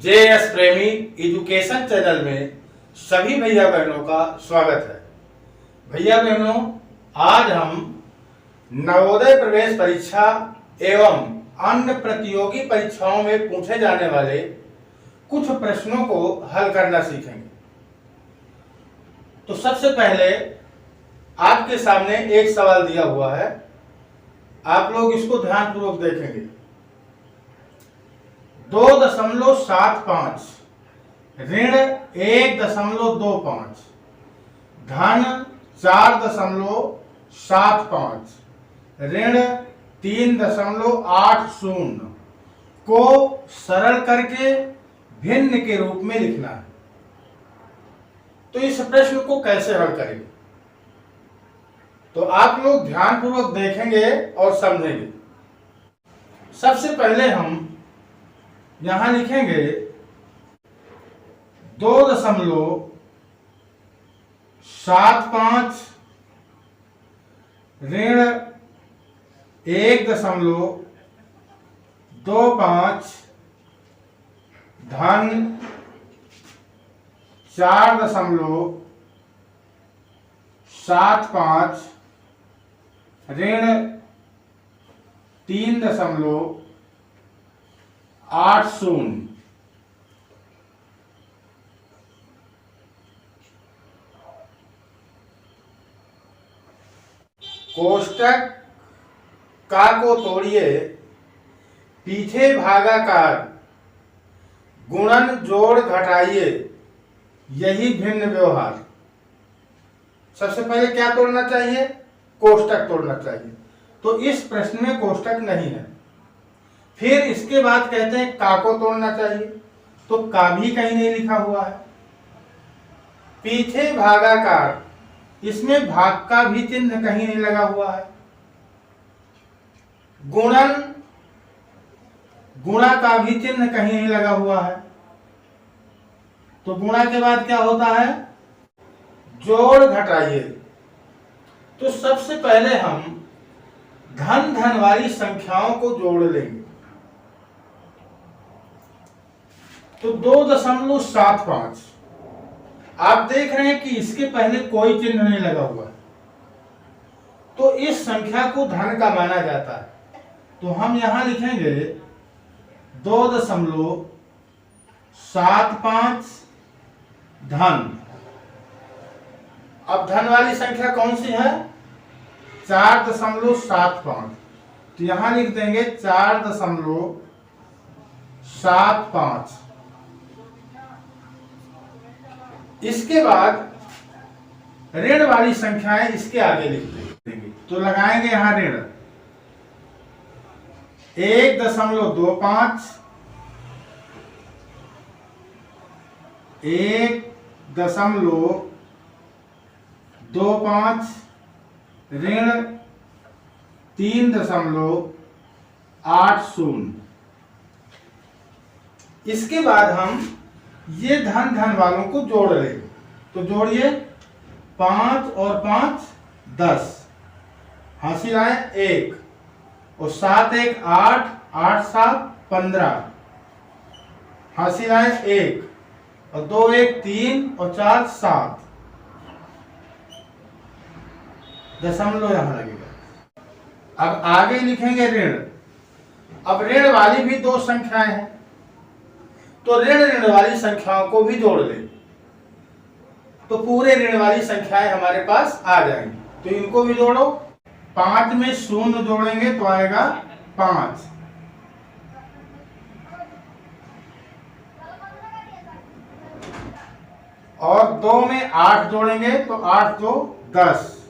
JS प्रेमी education channel में सभी भैया बहनों का स्वागत है। भैया बहनों, आज हम नवोदय प्रवेश परीक्षा एवं अन्य प्रतियोगी परीक्षाओं में पूछे जाने वाले कुछ प्रश्नों को हल करना सीखेंगे। तो सबसे पहले आपके सामने एक सवाल दिया हुआ है, आप लोग इसको ध्यानपूर्वक देखेंगे। 2.75 ऋण 1.25 धन 4.75 ऋण 3.80 को सरल करके भिन्न के रूप में लिखना है। तो इस प्रश्न को कैसे हल करेंगे, तो आप लोग ध्यानपूर्वक देखेंगे और समझेंगे। सबसे पहले हम यहां लिखेंगे 2.75 ऋण 1.25 धन 4.75 ऋण 3.80। कोष्टक का को तोड़िए, पीछे भागाकार गुणन जोड़ घटाइए, यही भिन्न व्यवहार। सबसे पहले क्या तोड़ना चाहिए? कोष्टक तोड़ना चाहिए। तो इस प्रश्न में कोष्टक नहीं है। फिर इसके बाद कहते हैं का को तोड़ना चाहिए, तो का भी कहीं नहीं लिखा हुआ है। पीछे भागाकार, इसमें भाग का भी चिन्ह कहीं नहीं लगा हुआ है। गुणन, गुणा का भी चिन्ह कहीं नहीं लगा हुआ है। तो गुणा के बाद क्या होता है? जोड़ घटाइए। तो सबसे पहले हम धन धन वाली संख्याओं को जोड़ लेंगे। तो 2.75 आप देख रहे हैं कि इसके पहले कोई चिन्ह नहीं लगा हुआ, तो इस संख्या को धन का माना जाता है। तो हम यहां लिखेंगे 2.75 धन। अब धन वाली संख्या कौन सी है? 4.75। तो यहां लिख देंगे 4.75। इसके बाद ऋण वाली संख्याएं इसके आगे लिख देंगे। तो लगाएंगे यहां ऋण 1.25 1.25 ऋण 3.80। इसके बाद हम ये धन धन वालों को जोड़ लेंगे। तो जोड़िए, 5 और 5 10, हासिल आए 1 और 7 1 8, 8 7 15, हासिल आए 1 और 2 1 3 और 4 7। दशमलव यहां लगेगा। अब आगे लिखेंगे ऋण। अब ऋण वाली भी दो संख्याएं हैं, तो ऋण ऋण वाली संख्याओं को भी जोड़ लें, तो पूरे ऋण वाली संख्याएं हमारे पास आ जाएंगी। तो इनको भी जोड़ो। 5 में 0 जोड़ेंगे तो आएगा 5, और 2 में 8 जोड़ेंगे तो 8 2 10,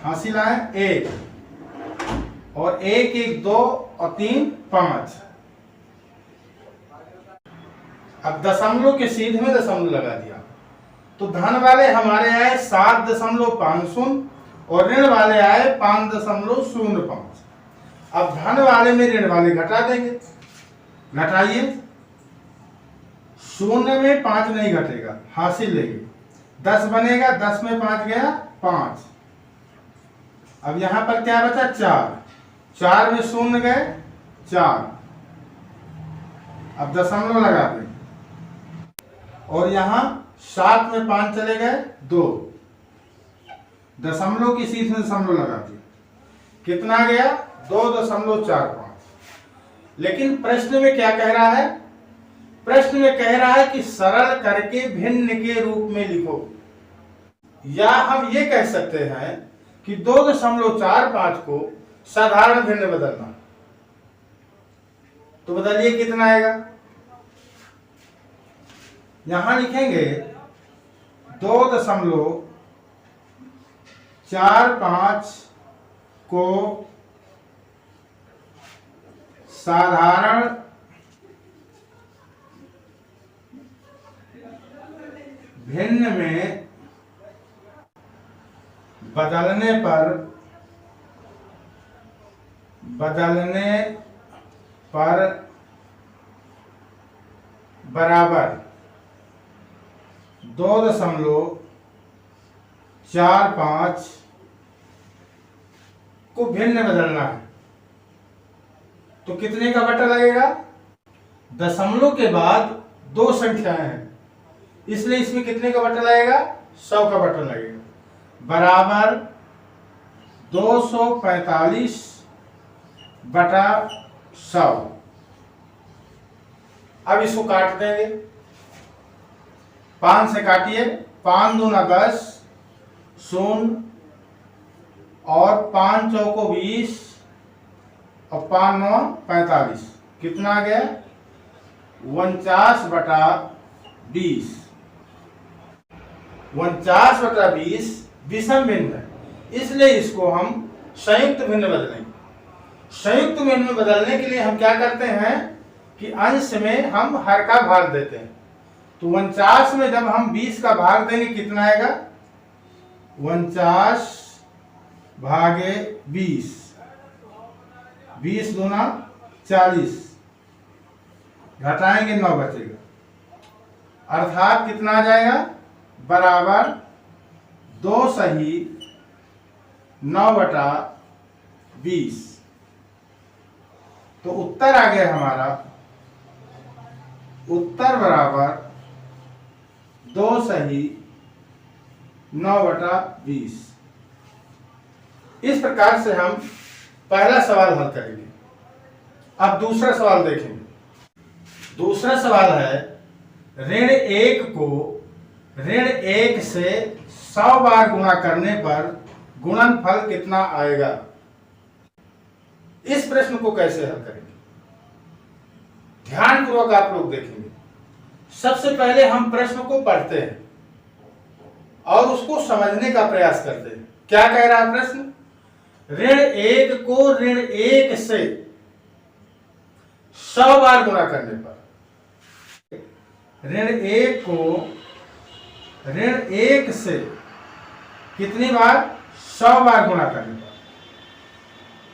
हासिल आए 1 और 1 1 2 और 3 5। अब दशमलव के सीधे में दशमलव लगा दिया, तो धन वाले हमारे आए 7.50 और ऋण वाले आए 5.05। अब धन वाले में ऋण वाले घटा देंगे। घटाइए, 0 में 5 नहीं घटेगा, हासिल लेंगे। 10 बनेगा, 10 में 5 गया 5। अब यहां पर क्या बचा? 4। 4 में 0 गए 4, अब दशमलव लगा दें और यहाँ 7 में 5 चले गए 2, दशमलव की सीध में दशमलव लगा दिया, कितना आ गया 2.45। लेकिन प्रश्न में क्या कह रहा है, प्रश्न में कह रहा है कि सरल करके भिन्न के रूप में लिखो, या हम ये कह सकते हैं कि 2.45 को साधारण भिन्न बदलना। तो बदलिए कितना आएगा, यहां लिखेंगे 2.45 को साधारण भिन्न में बदलने पर बराबर 2.45 को भिन्न बदलना है। तो कितने का बटा लगेगा, दशमलव के बाद 2 संख्याएं हैं, इसलिए इसमें कितने का बटा लगेगा, 100 का बटा लगेगा, बराबर 245 बटा 100। अब इसको काट देंगे, 5 से काटिए, 5 दूना 10, 0 और 5 चौको 20 और 5 9 45, कितना आ गया 49 बटा 20। 49 बटा 20 विषम भिन्न है, इसलिए इसको हम संयुक्त भिन्न बदलेंगे। संयुक्त भिन्न में बदलने के लिए हम क्या करते हैं कि अंश में हम हर का भाग देते हैं। तो 49 में जब हम 20 का भाग देंगे कितना आएगा, 49 भागे 20, 20 दूना 40, घटाएंगे 9 बचेगा, अर्थात कितना आ जाएगा, बराबर 2 सही 9 बटा 20। तो उत्तर आ गया हमारा, उत्तर बराबर 2 सही 9 बटा 20। इस प्रकार से हम पहला सवाल हल करेंगे। अब दूसरा सवाल देखेंगे। दूसरा सवाल है, ऋण 1 को ऋण 1 से 100 बार गुणा करने पर गुणनफल कितना आएगा। इस प्रश्न को कैसे हल करेंगे, ध्यानपूर्वक आप लोग देखेंगे। सबसे पहले हम प्रश्न को पढ़ते हैं और उसको समझने का प्रयास करते हैं। क्या कह रहा है प्रश्न, ऋण 1 को ऋण 1 से 100 बार गुणा करने पर, ऋण 1 को ऋण 1 से कितनी बार, 100 बार गुणा करने पर,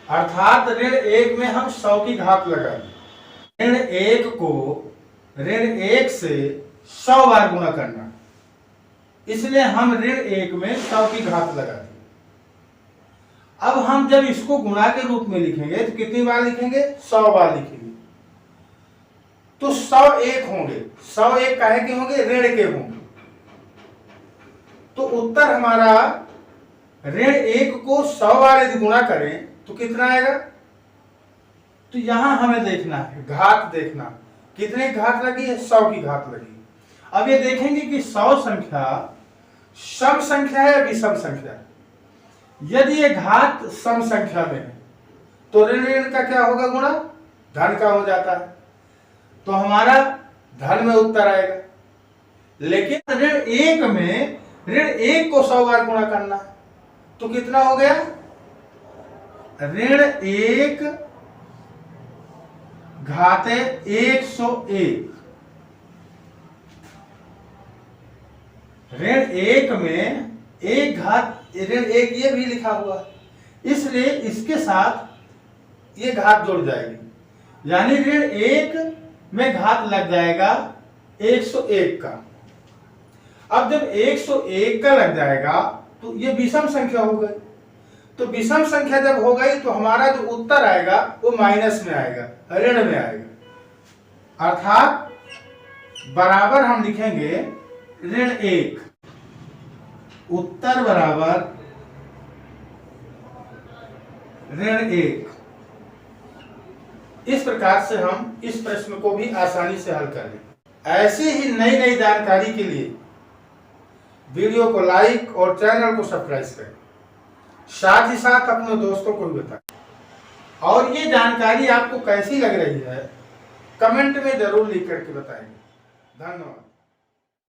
अर्थात ऋण 1 में हम 100 की घात लगा दी। ऋण 1 को ऋण 1 से 100 बार गुणा करना, इसलिए हम ऋण 1 में 100 की घात लगा दी। अब हम जब इसको गुणा के रूप में लिखेंगे तो कितनी बार लिखेंगे, 100 बार लिखेंगे। तो 101 होंगे, 101 काहे के होंगे, ऋण के होंगे। तो उत्तर हमारा ऋण 1 को 100 बार यदि गुणा करें तो कितना आएगा। तो यहां हमें देखना है, घात देखना, कितने घात लगी है, 100 की घात लगी। अब ये देखेंगे कि 100 संख्या सम संख्या है या विषम संख्या है। यदि ये घात सम संख्या में है तो ऋण ऋण का क्या होगा, गुणा धन का हो जाता है, तो हमारा धन में उत्तर आएगा। लेकिन ऋण 1 में ऋण 1 को 100 बार गुणा करना है, तो कितना हो गया, ऋण 1 घाते 101। ऋण 1 में 1 घात ऋण 1 ये भी लिखा हुआ है, इसलिए इसके साथ ये घात जुड़ जाएगी, यानी ऋण 1 में घात लग जाएगा 101 का। अब जब 101 का लग जाएगा तो ये विषम संख्या हो गई। तो विषम संख्या जब हो गई तो हमारा जो उत्तर आएगा वो माइनस में आएगा, ऋण में आएगा। अर्थात बराबर हम लिखेंगे ऋण 1, उत्तर बराबर ऋण 1। इस प्रकार से हम इस प्रश्न को भी आसानी से हल कर लें। ऐसे ही नई नई जानकारी के लिए वीडियो को लाइक और चैनल को सब्सक्राइब करें, साथ ही साथ अपने दोस्तों को भी बताएं। और ये जानकारी आपको कैसी लग रही है कमेंट में जरूर लिख करके बताएंगे। धन्यवाद।